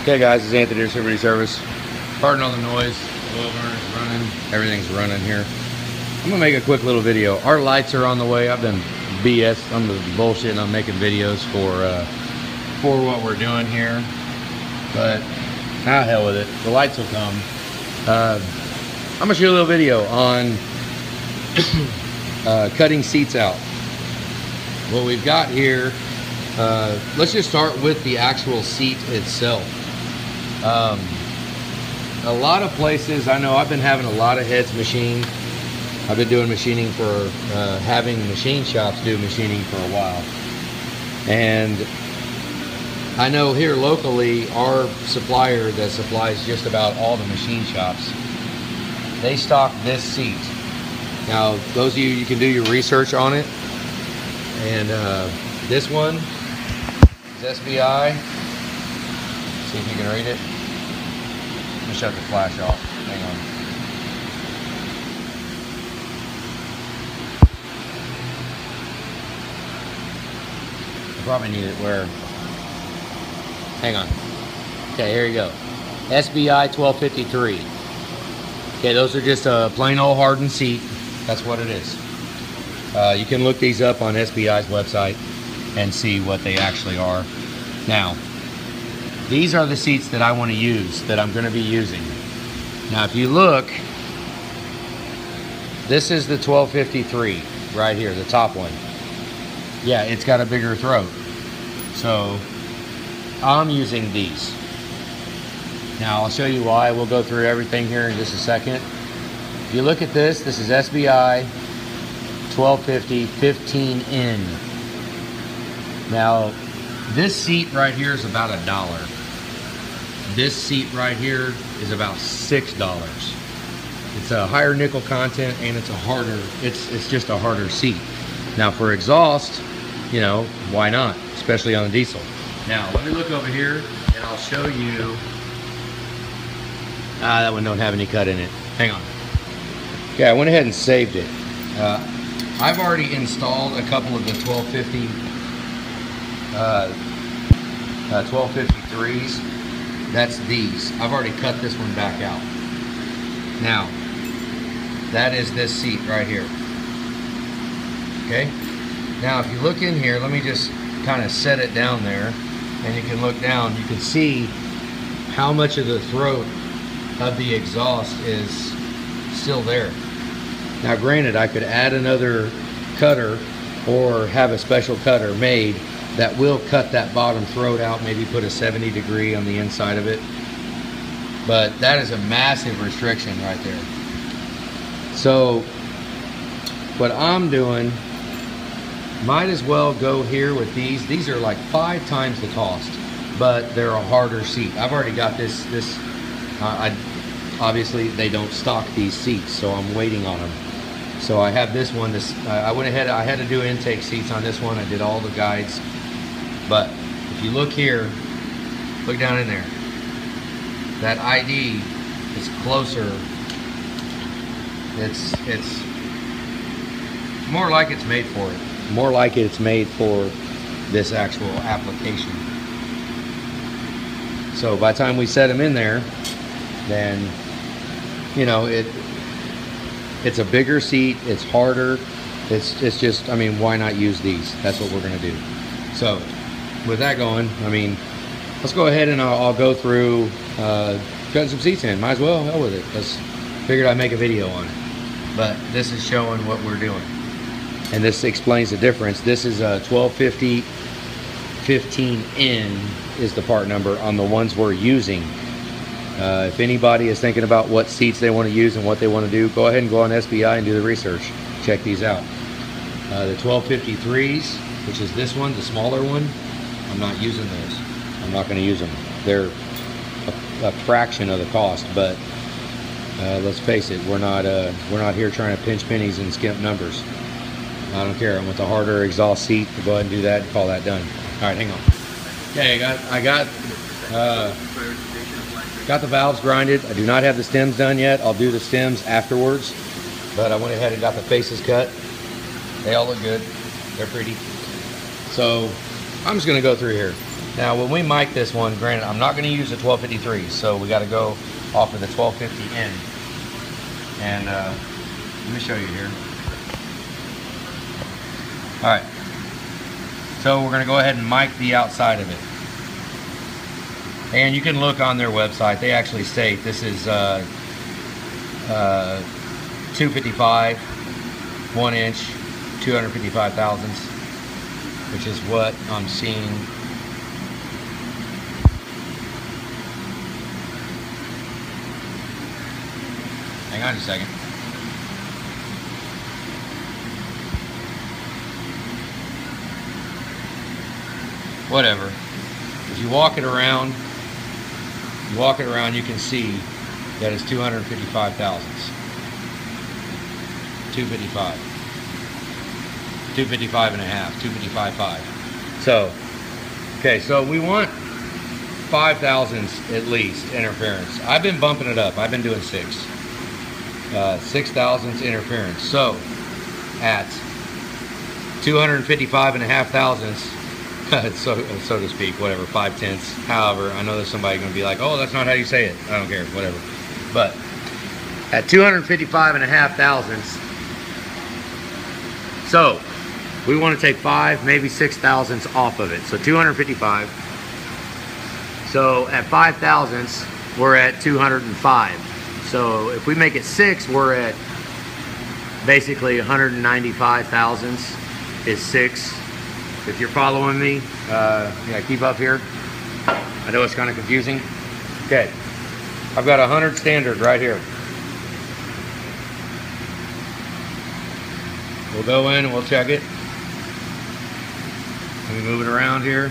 Okay guys, it's Anthony here, Liberty Service. Pardon all the noise, the oil burner is running, everything's running here. I'm gonna make a quick little video. Our lights are on the way. I've been BS, I'm bullshitting, I'm making videos for what we're doing here. But, hell with it, the lights will come. I'm gonna shoot a little video on cutting seats out. What we've got here, let's just start with the actual seat itself. A lot of places, I know I've been having a lot of heads machined. I've been doing machining for, having machine shops do machining for a while. And I know here locally, our supplier that supplies just about all the machine shops, they stock this seat. Now, those of you can do your research on it. And this one is SBI. See if you can read it. Let me shut the flash off. Hang on. I probably need it where. Hang on. Okay, here you go. SBI 1253. Okay, those are just a plain old hardened seat. That's what it is. You can look these up on SBI's website and see what they actually are. Now, these are the seats that I want to use, that I'm going to be using. Now, if you look, this is the 1253 right here, the top one. Yeah, it's got a bigger throat. So, I'm using these. Now, I'll show you why. We'll go through everything here in just a second. If you look at this, this is SBI 1250 15N. Now, this seat right here is about $1. This seat right here is about $6. It's a higher nickel content and it's a harder, it's just a harder seat. Now for exhaust, you know, why not? Especially on a diesel. Now let me look over here and I'll show you. That one don't have any cut in it. Hang on. Okay, I went ahead and saved it. I've already installed a couple of the 1253s. That's these. I've already cut this one back out. Now, that is this seat right here. Okay? Now, if you look in here, let me just kind of set it down there, and you can look down. You can see how much of the throat of the exhaust is still there. Now, granted, I could add another cutter or have a special cutter made that will cut that bottom throat out, maybe put a 70 degree on the inside of it. But that is a massive restriction right there. So what I'm doing, might as well go here with these. These are like 5 times the cost, but they're a harder seat. I've already got this. Obviously they don't stock these seats, so I'm waiting on them. So I have this one. I went ahead, I had to do intake seats on this one. I did all the guides. But if you look here, look down in there. That ID is closer. It's more like it's made for it. More like it's made for this actual application. So by the time we set them in there, then, you know, it's a bigger seat, it's harder, it's just, I mean, why not use these? That's what we're gonna do. So, with that going, I mean, let's go ahead and I'll go through cutting some seats in. Might as well, hell with it. Figured I'd make a video on it. But this is showing what we're doing. And this explains the difference. This is a 1250 15N is the part number on the ones we're using. If anybody is thinking about what seats they want to use and what they want to do, go ahead and go on SBI and do the research. Check these out. The 1253s, which is this one, the smaller one, I'm not using those. I'm not going to use them. They're a fraction of the cost, but let's face it, we're not here trying to pinch pennies and skimp numbers. I don't care. I want the harder exhaust seat. Go ahead and do that and call that done. All right, hang on. Okay, I got the valves grinded. I do not have the stems done yet. I'll do the stems afterwards, but I went ahead and got the faces cut. They all look good. They're pretty. So I'm just going to go through here. Now when we mic this one, granted, I'm not going to use the 1253, so we got to go off of the 1250N. And let me show you here. All right. So we're going to go ahead and mic the outside of it. And you can look on their website. They actually state this is 255, 1 inch, 255 thousandths, which is what I'm seeing. Hang on just a second. Whatever. If you walk it around, you can see that it's 255 thousandths. 255. 255 and a half. 255.5. So, okay, so we want 5 thousandths at least interference. I've been bumping it up. I've been doing 6. 6 thousandths interference. So, at 255 and a half thousandths, so to speak, whatever, 5/10. However, I know there's somebody going to be like, oh, that's not how you say it. I don't care, whatever. But at 255 and a half thousandths, so we want to take 5, maybe 6 thousandths off of it. So 255. So at 5 thousandths, we're at 205. So if we make it 6, we're at basically 195 thousandths is 6. If you're following me, yeah, keep up here. I know it's kind of confusing. Okay, I've got 100 standard right here. We'll go in and we'll check it. Let me move it around here.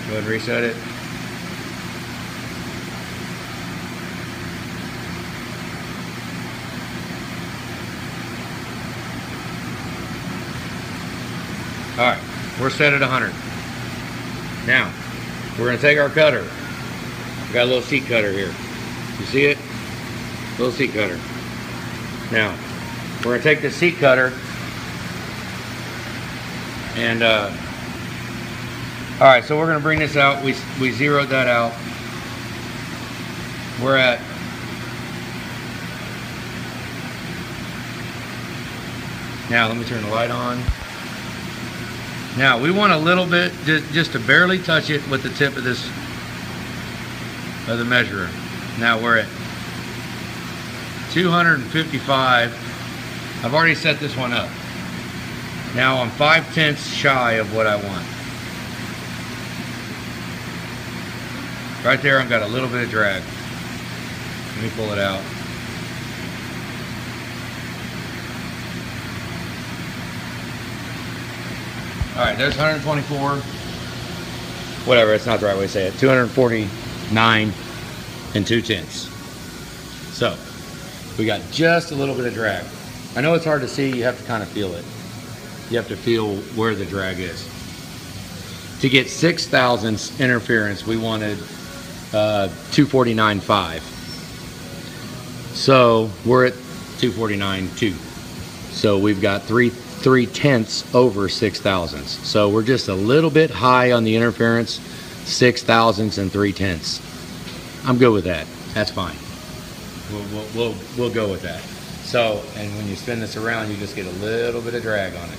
Go ahead and reset it. All right, we're set at 100. Now, we're going to take our cutter. We got a little seat cutter here. You see it? Little seat cutter. Now, we're going to take this seat cutter and, all right, so we're going to bring this out. We zeroed that out. We're at now, let me turn the light on. Now we want a little bit, just to barely touch it with the tip of this, of the measurer. Now we're at 255. I've already set this one up. Now I'm 5/10 shy of what I want. Right there, I've got a little bit of drag. Let me pull it out. All right, there's 124. Whatever, it's not the right way to say it. 249 and 2/10. So, we got just a little bit of drag. I know it's hard to see, you have to kind of feel it. You have to feel where the drag is. To get 6 thousandths interference, we wanted 249.5. So, we're at 249.2. So, we've got 3/10 over 6 thousandths. So we're just a little bit high on the interference, 6 thousandths and 3/10. I'm good with that. That's fine. We'll go with that. So, and when you spin this around, you just get a little bit of drag on it,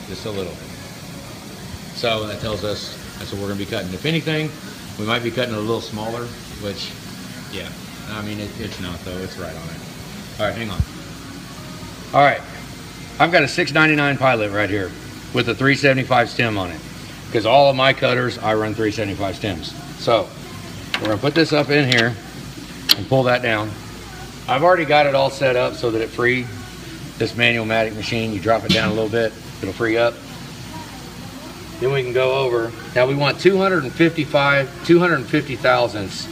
just a little bit. So that tells us that's what we're going to be cutting. If anything, we might be cutting it a little smaller, which, yeah, I mean it's not though. It's right on it. All right, hang on. All right. I've got a 699 Pilot right here with a 375 stem on it, because all of my cutters I run 375 stems. So we're going to put this up in here and pull that down. I've already got it all set up so that it free. This manual matic machine, you drop it down a little bit, it'll free up. Then we can go over. Now we want 250 thousandths.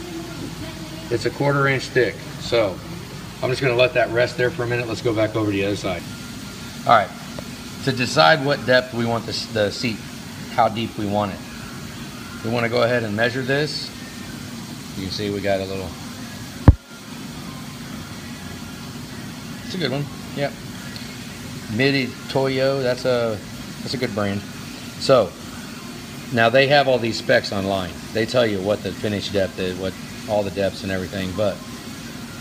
It's a 1/4 inch thick. So I'm just going to let that rest there for a minute. Let's go back over to the other side. All right, to decide what depth we want the seat, how deep we want it, we want to go ahead and measure this. You can see we got a little, it's a good one, yep. Midi Toyo, that's a good brand. So now they have all these specs online. They tell you what the finish depth is, what all the depths and everything, but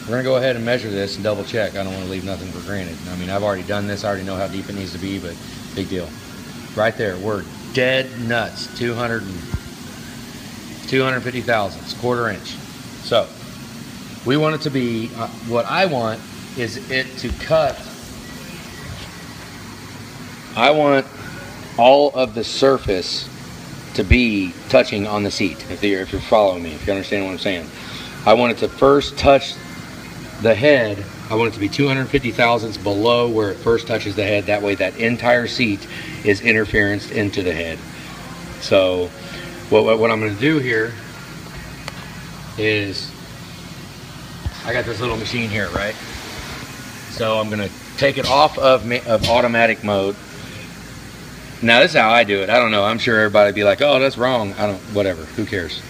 we're gonna go ahead and measure this and double check. I don't want to leave nothing for granted. I mean, I've already done this. I already know how deep it needs to be, but big deal. Right there, we're dead nuts. 250 thousandths, quarter inch. So we want it to be, what I want is it to cut. I want all of the surface to be touching on the seat, if you're following me, if you understand what I'm saying. I want it to first touch the head. I want it to be 250 thousandths below where it first touches the head. That way that entire seat is interferenced into the head. So what I'm going to do here is, I got this little machine here, right? So I'm going to take it off of automatic mode. Now this is how I do it. I don't know. I'm sure everybody would be like, oh, that's wrong. I don't, whatever. Who cares?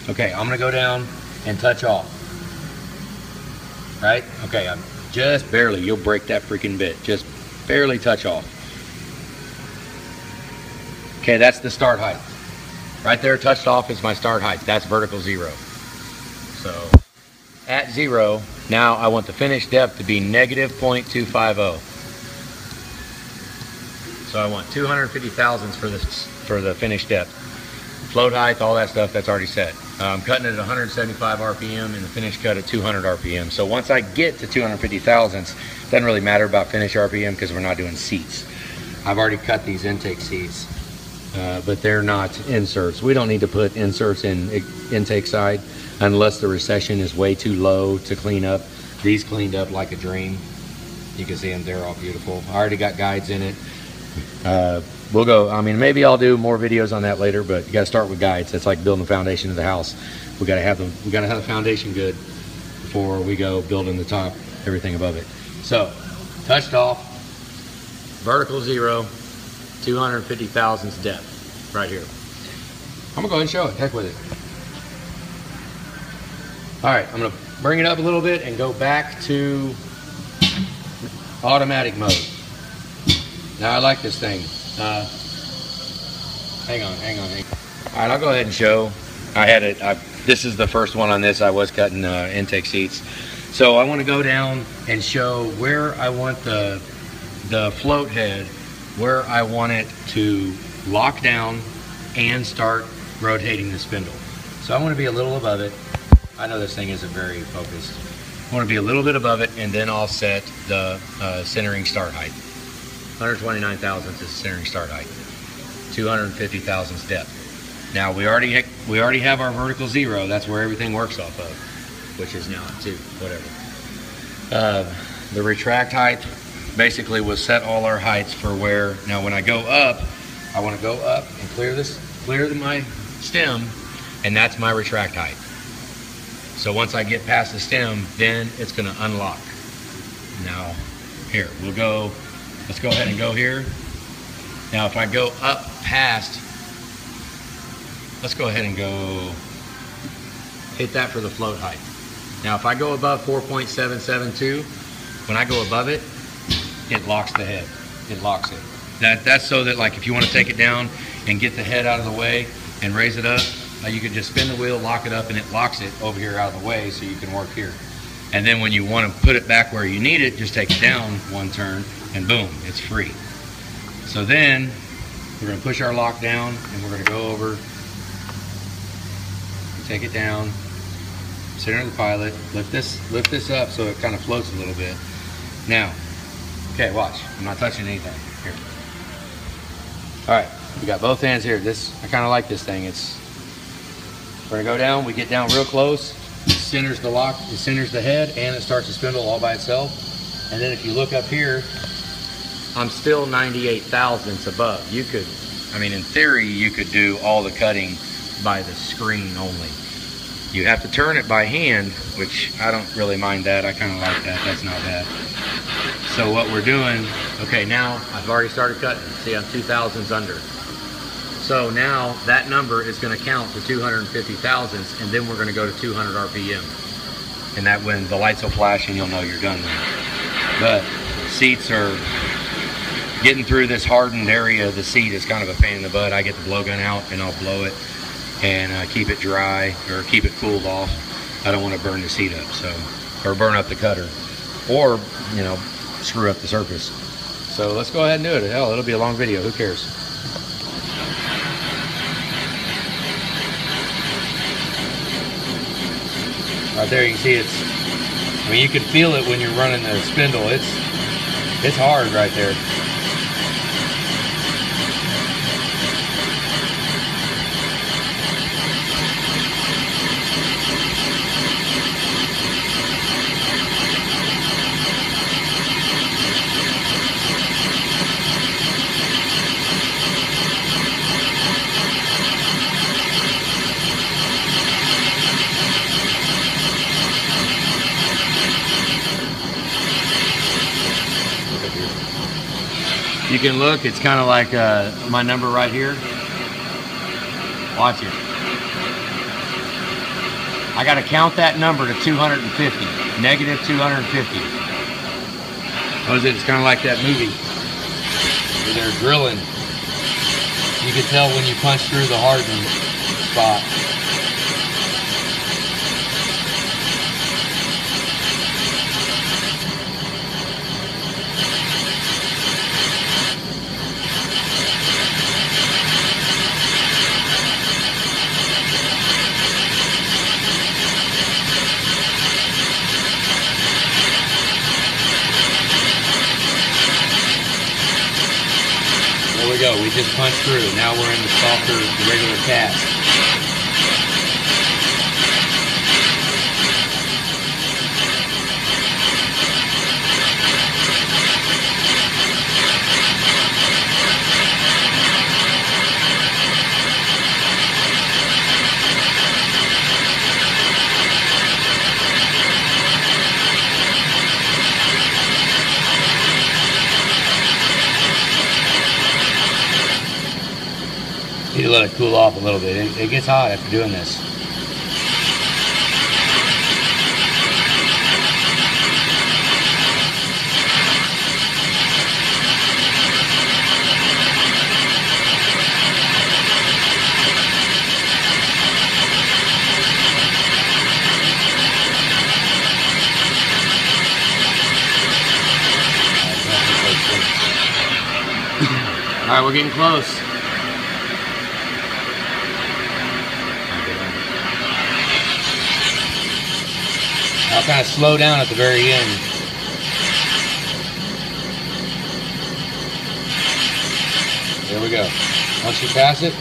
Okay, I'm going to go down and touch off. Right? Okay, I'm just barely. You'll break that freaking bit. Just barely touch off. Okay, that's the start height. Right there, touched off is my start height. That's vertical 0. So at 0, now I want the finish depth to be negative 0.250. So I want 250 thousandths for the finish depth. Float height, all that stuff, that's already set. I'm cutting it at 175 RPM and the finish cut at 200 RPM. So once I get to 250 thousandths, it doesn't really matter about finish RPM because we're not doing seats. I've already cut these intake seats, but they're not inserts. We don't need to put inserts in intake side unless the recession is way too low to clean up. These cleaned up like a dream. You can see them, they're all beautiful. I already got guides in it. We'll go, I mean, maybe I'll do more videos on that later, but you got to start with guides. That's like building the foundation of the house. We got to have the foundation good before we go building the top, everything above it. So, touched off, vertical 0, 250 thousandths depth, right here. I'm gonna go ahead and show it. Heck with it. All right, I'm gonna bring it up a little bit and go back to automatic mode. Now I like this thing. Hang on. All right, I'll go ahead and show. I had it. This is the first one on this. I was cutting intake seats, so I want to go down and show where I want the float head, where I want it to lock down and start rotating the spindle. So I want to be a little above it. I know this thing isn't very focused. I want to be a little bit above it, and then I'll set the centering start height. 129 thousandths is centering start height. 250 thousandths depth. Now we already have our vertical 0. That's where everything works off of, which is now 2, whatever. The retract height basically will set all our heights for where. Now when I go up, I want to go up and clear my stem, and that's my retract height. So once I get past the stem, then it's going to unlock. Now here let's go ahead and go here. Now if I go up past, let's go ahead and go hit that for the float height. Now if I go above 4.772, when I go above it, it locks the head. It locks it. That's so that, like, if you want to take it down and get the head out of the way and raise it up, you can just spin the wheel, lock it up, and it locks it over here out of the way so you can work here. And then when you want to put it back where you need it, just take it down one turn and boom, it's free. So then we're going to push our lock down and we're going to go over, take it down, center the pilot, lift this up so it kind of floats a little bit. Now, okay, watch. I'm not touching anything. Here. All right, we got both hands here. I kind of like this thing. We're gonna go down. We get down real close. It centers the lock. It centers the head, and it starts the spindle all by itself. And then if you look up here, I'm still 98 thousandths above. You could, I mean, in theory, you could do all the cutting by the screen only. You have to turn it by hand, which I don't really mind that. I kind of like that. That's not bad. So what we're doing, okay, now I've already started cutting. See, I'm 2 thousandths under. So now that number is going to count to 250 thousandths, and then we're going to go to 200 RPM. And that, when the lights will flash and you'll know you're done there. But seats are getting through this hardened area of the seat is kind of a pain in the butt. I get the blowgun out and I'll blow it and keep it dry or keep it cooled off. I don't want to burn the seat up, so, or burn up the cutter, or, you know, screw up the surface. So let's go ahead and do it. Hell, it'll be a long video. Who cares? Right there, you can see I mean, you can feel it when you're running the spindle. It's hard right there. You can look, it's kind of like my number right here. Watch it. I got to count that number to 250, negative 250. What is it? It's kind of like that movie where they're drilling. You can tell when you punch through the hardened spot. There we go, we just punched through. Now we're in the softer, regular cast. You let it cool off a little bit. It gets hot after doing this. All right, we're getting close. I'll kind of slow down at the very end. There we go. Once you pass it,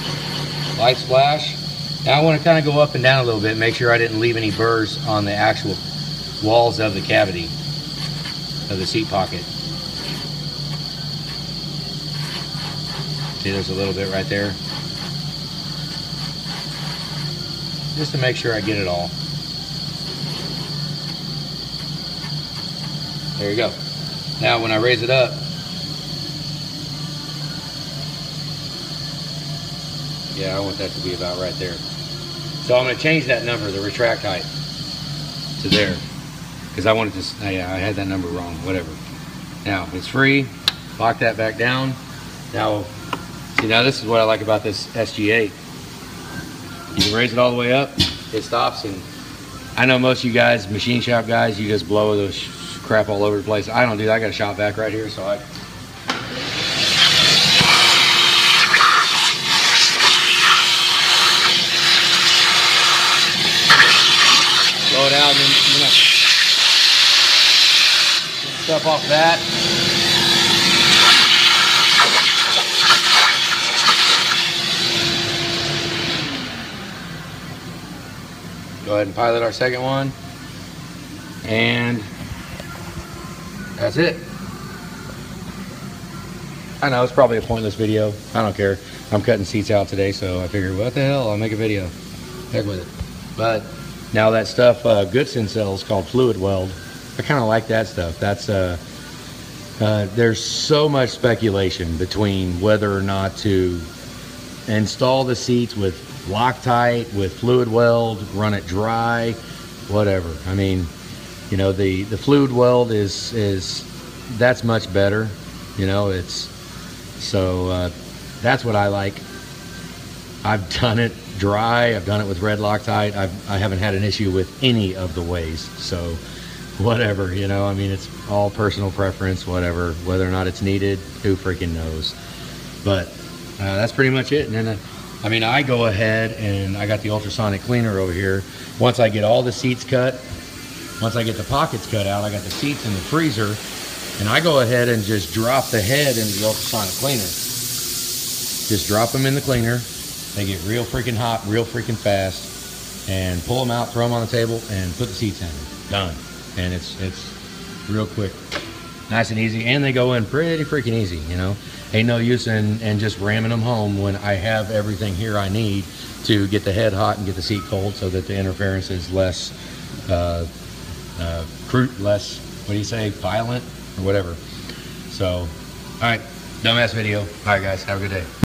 light splash. Now I want to kind of go up and down a little bit, make sure I didn't leave any burrs on the actual walls of the cavity of the seat pocket. See, there's a little bit right there. Just to make sure I get it all. There you go. Now when I raise it up, yeah, I want that to be about right there. So I'm going to change that number, the retract height, to there, because I wanted to, yeah, I had that number wrong, whatever. Now it's free, lock that back down. Now, see, now this is what I like about this SG8. You can raise it all the way up, it stops, and I know most of you guys, machine shop guys, you just blow those crap all over the place. I don't do that. I got a shop vac right here, so I blow it out and then stuff off that. Go ahead and pilot our second one, and that's it. I know it's probably a pointless video. I don't care. I'm cutting seats out today, so I figured, what the hell? I'll make a video. Heck with it. But now that stuff Goodson sells called fluid weld, I kind of like that stuff. That's there's so much speculation between whether or not to install the seats with Loctite, with fluid weld, run it dry, whatever. I mean, you know, the fluid weld is that's much better. You know, it's So that's what I like. I've done it dry, I've done it with red Loctite. I haven't had an issue with any of the ways, so whatever, you know, I mean, it's all personal preference, whatever, whether or not it's needed, who freaking knows. But that's pretty much it. And then I mean, I go ahead and I got the ultrasonic cleaner over here. Once I get all the seats cut, once I get the pockets cut out, I got the seats in the freezer, and I go ahead and just drop the head into the ultrasonic cleaner. Just drop them in the cleaner. They get real freaking hot, real freaking fast, and pull them out, throw them on the table, and put the seats in. Done. And it's real quick, nice and easy, and they go in pretty freaking easy, you know. Ain't no use in just ramming them home when I have everything here I need to get the head hot and get the seat cold, so that the interference is less, less, what do you say, violent or whatever. So, all right, dumbass video. All right, guys, have a good day.